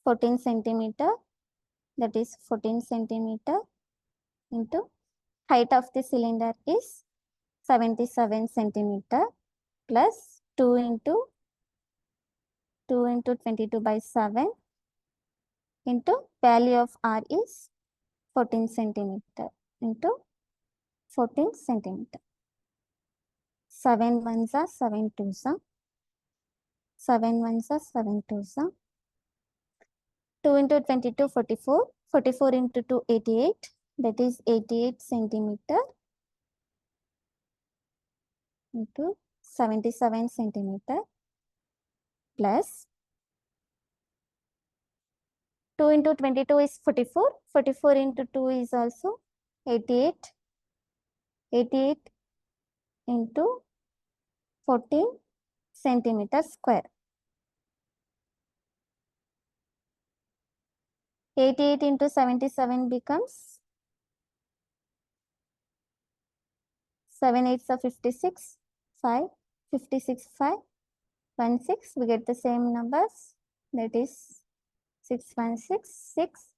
14 centimeter, that is 14 centimeter into height of the cylinder is 77 centimeter plus 2 into 22 by 7 into value of R is 14 centimeter into 14 centimeter. 7 ones are 7 twos are 7 ones are 7 twos are 2 into 22 44, 44 into 2 88, that is 88 centimeter into 77 centimeter plus 2 into 22 is 44, 44 into 2 is also 88, 88 into 14 centimeter square. 88 into 77 becomes 7 8s are 56, 5, 56, 5, 1, 6. We get the same numbers, that is 6, 1, 6, 6,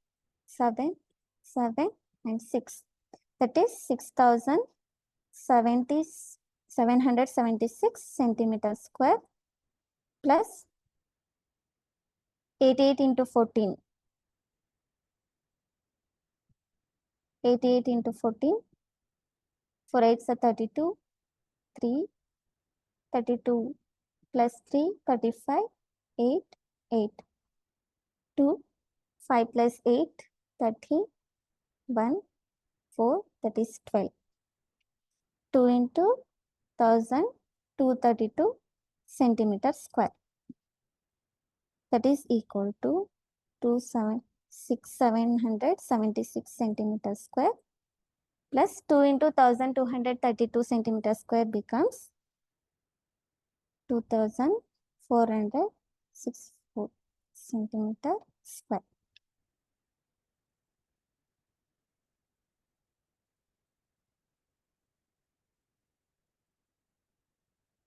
7, 7, and 6. That is 6,776 centimeter square plus 88 into 14. 88 into 14. 4 8s are 32. 3. 32 plus 3, 35. 8. 8. 2. 5 plus 8, 30. 1. 4, that is 12. 2 into 1000, 232 centimeter square. That is equal to 776 centimeter square plus 2 into 1232 centimeter square becomes 2464 centimeter square.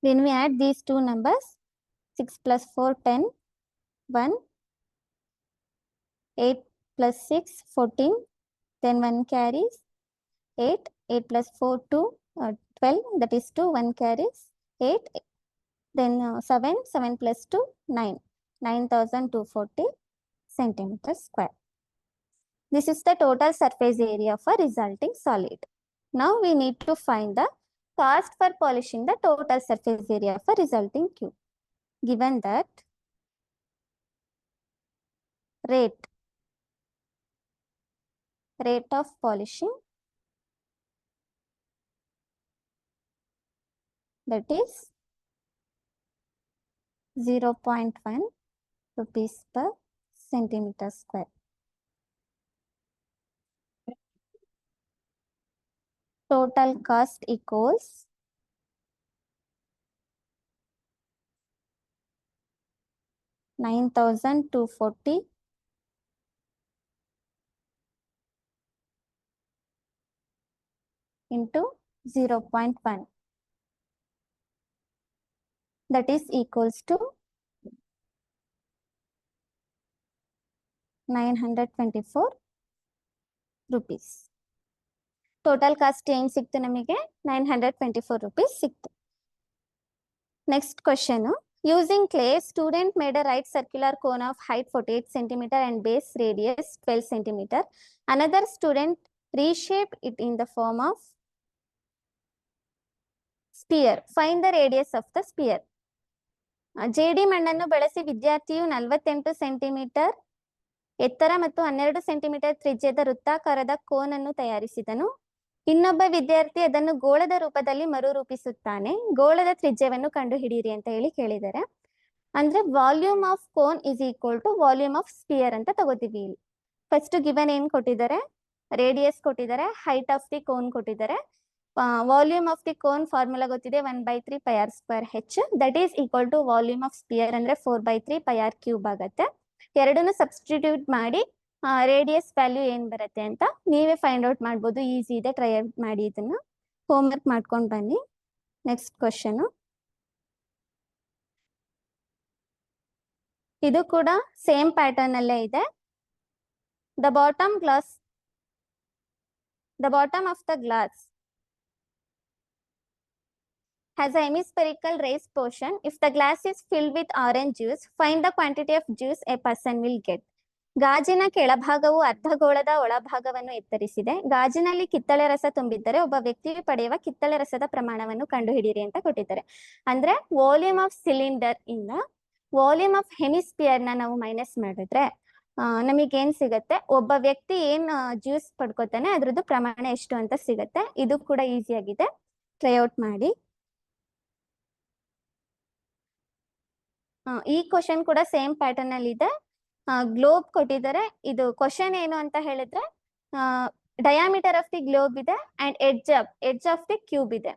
When we add these two numbers, 6 plus 4, 10, 1, 8 plus 6, 14, then 1 carries, 8, 8 plus 4, 2, 12, that is 2, 1 carries, 8, then 7, 7 plus 2, 9, 9,240 centimeters square. This is the total surface area of a resulting solid. Now we need to find the cost for polishing the total surface area of a resulting cube. Given that rate of polishing, that is 0.1 rupees per centimeter square. Total cost equals $9,240 into 0.1. That is equals to 924 rupees. Total cost ಏನು ಸಿಕ್ತು ನಮಗೆ 924 rupees ಸಿಕ್ತು. Next question. Using clay, student made a right circular cone of height 48 centimeter and base radius 12 centimeter. Another student reshape it in the form of sphere. Find the radius of the sphere. ಜೇಡಿ ಮಣ್ಣನ್ನು ಬಳಸಿ ವಿದ್ಯಾರ್ಥಿಯು 48 centimetre ಎತ್ತರ ಮತ್ತು 12 centimetre ತ್ರಿಜ್ಯದ ವೃತ್ತಾಕಾರದ cone ಅನ್ನು ತಯಾರಿಸಿದನು. ಇನ್ನೊಬ್ಬ ವಿದ್ಯಾರ್ಥಿ ಅದನ್ನು ಗೋಳದ ರೂಪದಲ್ಲಿ ಮರುರೂಪಿಸುತ್ತಾನೆ. ಗೋಳದ ತ್ರಿಜ್ಯವನ್ನು ಕಂಡುಹಿಡಿಯಿರಿ ಅಂತ ಹೇಳಿ ಕೇಳಿದ್ದಾರೆ. ಅಂದ್ರೆ volume of cone is equal to volume of sphere ಅಂತ ತಗೋತೀವಿ. ಇಲ್ಲಿ ಫಸ್ಟ್ ಗಿವನ್ ಏನ್ ಕೊಟ್ಟಿದ್ದಾರೆ, ರೇಡಿಯಸ್ ಕೊಟ್ಟಿದ್ದಾರೆ, ಹೈಟ್ ಆಫ್ ದಿ ಕೋನ್ ಕೊಟ್ಟಿದ್ದಾರೆ. Volume of the cone formula ಗೊತ್ತಿದೆ, 1/3 πr²h. That is equal to volume of sphere ಅಂದ್ರೆ 4/3 πr³ ಆಗತ್ತೆ. ಎರಡನ್ನು ಸಬ್ಸ್ಟಿಟ್ಯೂಟ್ ಮಾಡಿ ರೇಡಿಯಸ್ ವ್ಯಾಲ್ಯೂ ಏನ್ ಬರುತ್ತೆ ಅಂತ ನೀವೇ ಫೈಂಡ್ ಔಟ್ ಮಾಡ್ಬೋದು. ಈಸಿ ಇದೆ, ಟ್ರೈ ಮಾಡಿ. ಇದನ್ನ ಹೋಮ್ ವರ್ಕ್ ಮಾಡ್ಕೊಂಡು ಬನ್ನಿ. Next question. ಇದು ಕೂಡ ಸೇಮ್ ಪ್ಯಾಟರ್ನ್ ಅಲ್ಲೇ ಇದೆ. The bottom of the glass has a hemispherical raised portion. If the glass is filled with orange juice, find the quantity of juice a person will get. ಗಾಜಿನ ಕೆಳಭಾಗವು ಅರ್ಧಗೋಳದ ಒಳಭಾಗವನ್ನು ಎತ್ತರಿಸಿದೆ. ಗಾಜಿನಲ್ಲಿ ಕಿತ್ತಳೆ ರಸ ತುಂಬಿದ್ದರೆ ಒಬ್ಬ ವ್ಯಕ್ತಿಯು ಪಡೆಯುವ ಕಿತ್ತಳೆ ರಸದ ಪ್ರಮಾಣವನ್ನು ಕಂಡುಹಿಡಿಯಿರಿ ಅಂತ ಕೊಟ್ಟಿದ್ದಾರೆ. ಅಂದ್ರೆ ವಾಲ್ಯೂಮ್ ಆಫ್ ಸಿಲಿಂಡರ್ ಇಂದ ವಾಲ್ಯೂಮ್ ಆಫ್ ಹೆಮಿಸ್ಪಿಯರ್ ನಾವು ಮೈನಸ್ ಮಾಡಿದ್ರೆ ನಮಗೆ ಏನ್ ಸಿಗತ್ತೆ, ಒಬ್ಬ ವ್ಯಕ್ತಿ ಏನ್ ಜ್ಯೂಸ್ ಪಡ್ಕೋತಾನೆ ಅದ್ರದ್ದು ಪ್ರಮಾಣ ಎಷ್ಟು ಅಂತ ಸಿಗತ್ತೆ. ಇದು ಕೂಡ ಈಸಿ ಆಗಿದೆ, ಟ್ರೈ ಔಟ್ ಮಾಡಿ. ಈ ಕ್ವಶನ್ ಕೂಡ ಸೇಮ್ ಪ್ಯಾಟರ್ನ್ ಅಲ್ಲಿ ಇದೆ. ಗ್ಲೋಬ್ ಕೊಟ್ಟಿದ್ದಾರೆ. ಇದು ಕ್ವಶನ್ ಏನು ಅಂತ ಹೇಳಿದ್ರೆ, ಡಯಾಮೀಟರ್ ಆಫ್ ದಿ ಗ್ಲೋಬ್ ಇದೆ and edge of the cube ಇದೆ.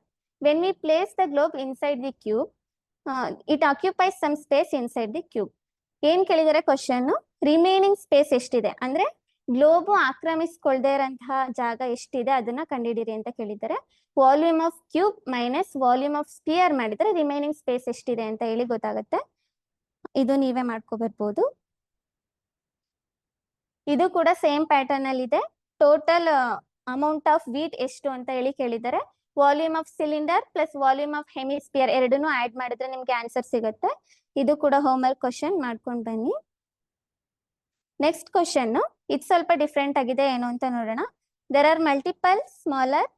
When we place the globe inside the cube, it occupies some space inside the cube. ಏನ್ ಕೇಳಿದರೆ ಕ್ವಶನ್, ರಿಮೈನಿಂಗ್ ಸ್ಪೇಸ್ ಎಷ್ಟಿದೆ ಅಂದ್ರೆ ಗ್ಲೋಬ್ ಆಕ್ರಮಿಸ್ಕೊಳ್ದೇ ಇರೋಂತಹ ಜಾಗ ಎಷ್ಟಿದೆ ಅದನ್ನ ಕಂಡುಹಿಡಿರಿ ಅಂತ ಕೇಳಿದ್ದಾರೆ. Volume of cube minus volume of spear ಮಾಡಿದ್ರೆ ರಿಮೈನಿಂಗ್ ಸ್ಪೇಸ್ ಎಷ್ಟಿದೆ ಅಂತ ಹೇಳಿ ಗೊತ್ತಾಗುತ್ತೆ. ಇದು ನೀವೇ ಮಾಡ್ಕೊ ಬರ್ಬೋದು. ಇದು ಕೂಡ ಸೇಮ್ ಪ್ಯಾಟರ್ನ್ ಅಲ್ಲಿ ಇದೆ. ಟೋಟಲ್ ಅಮೌಂಟ್ ಆಫ್ ವೀಟ್ ಎಷ್ಟು ಅಂತ ಹೇಳಿ ಕೇಳಿದ್ದಾರೆ. Volume of cylinder plus volume of hemisphere ಎರಡನ್ನೂ ಆಡ್ ಮಾಡಿದ್ರೆ ನಿಮ್ಗೆ ಆನ್ಸರ್ ಸಿಗುತ್ತೆ. ಇದು ಕೂಡ ಹೋಮ್ ವರ್ಕ್ ಕ್ವಶನ್ ಮಾಡ್ಕೊಂಡು ಬನ್ನಿ. ನೆಕ್ಸ್ಟ್ ಕ್ವಶನ್ ಇದು ಸ್ವಲ್ಪ ಡಿಫ್ರೆಂಟ್ ಆಗಿದೆ, ಏನು ಅಂತ ನೋಡೋಣ. There are multiple smaller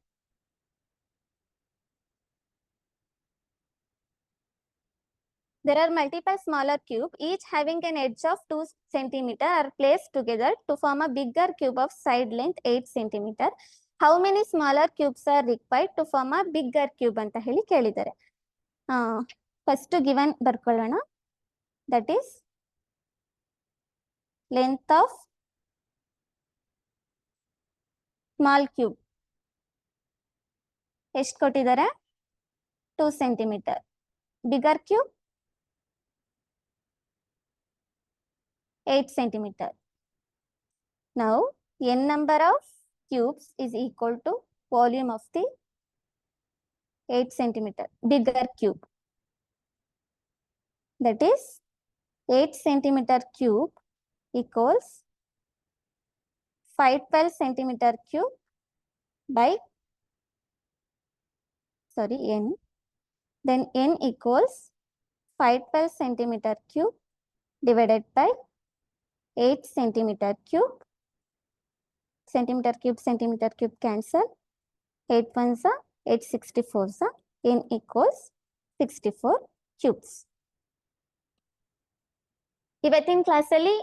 cube, each having an edge of 2 cm are placed together to form a bigger cube of side length 8 cm. How many smaller cubes are required to form a bigger cube ಅಂತ ಹೇಳಿ ಕೇಳಿದ್ದಾರೆ. First given ಬರ್ಕೊಳ್ಳೋಣ. That is length of small cube ಎಷ್ಟು ಕೊಟ್ಟಿದ್ದಾರೆ, 2 cm. Bigger cube 8 cm. Now n number of cubes is equal to volume of the 8 cm bigger cube. That is 8 cm cube equals 512 cm cube by n. Then n equals 512 cm cube divided by 8 cm cube. Centimeter cube cancel. 8 ones are 8 64s are. N equals 64 cubes. ಇವತ್ತಿನ ಕ್ಲಾಸಲ್ಲಿ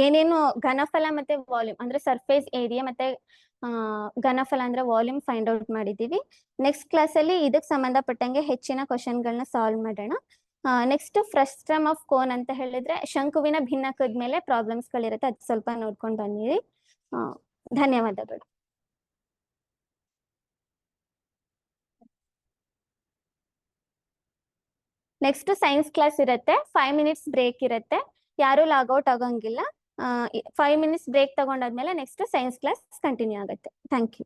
ಏನೇನು ಘನಫಲ ಮತ್ತೆ volume ಅಂದ್ರೆ surface area ಮತ್ತೆ ಘನಫಲ ಅಂದ್ರೆ volume find out ಮಾಡಿದೀವಿ. Next ಕ್ಲಾಸಲ್ಲಿ ಇದಕ್ಕೆ ಸಂಬಂಧಪಟ್ಟಂಗೆ ಹೆಚ್ಚಿನ ಕ್ವಶನ್ಗಳನ್ನ ಸಾಲ್ವ್ ಮಾಡೋಣ. ನೆಕ್ಸ್ಟ್ ಫ್ರಸ್ಟ್ರಮ್ ಆಫ್ ಕೋನ್ ಅಂತ ಹೇಳಿದ್ರೆ ಶಂಕುವಿನ ಭಿನ್ನಕದ ಮೇಲೆ ಪ್ರಾಬ್ಲಮ್ಸ್ ಗಳಿರುತ್ತೆ, ಅದು ಸ್ವಲ್ಪ ನೋಡ್ಕೊಂಡು ಬಂದಿರಿ. ಧನ್ಯವಾದಗಳು. ನೆಕ್ಸ್ಟ್ ಸೈನ್ಸ್ ಕ್ಲಾಸ್ ಇರುತ್ತೆ. 5 minutes ಬ್ರೇಕ್ ಇರುತ್ತೆ. ಯಾರು ಲಾಗೌಟ್ ಆಗೋಂಗಿಲ್ಲ. 5 minutes ಬ್ರೇಕ್ ತಗೊಂಡಾದ್ಮೇಲೆ ನೆಕ್ಸ್ಟ್ ಸೈನ್ಸ್ ಕ್ಲಾಸ್ ಕಂಟಿನ್ಯೂ ಆಗುತ್ತೆ. Thank you.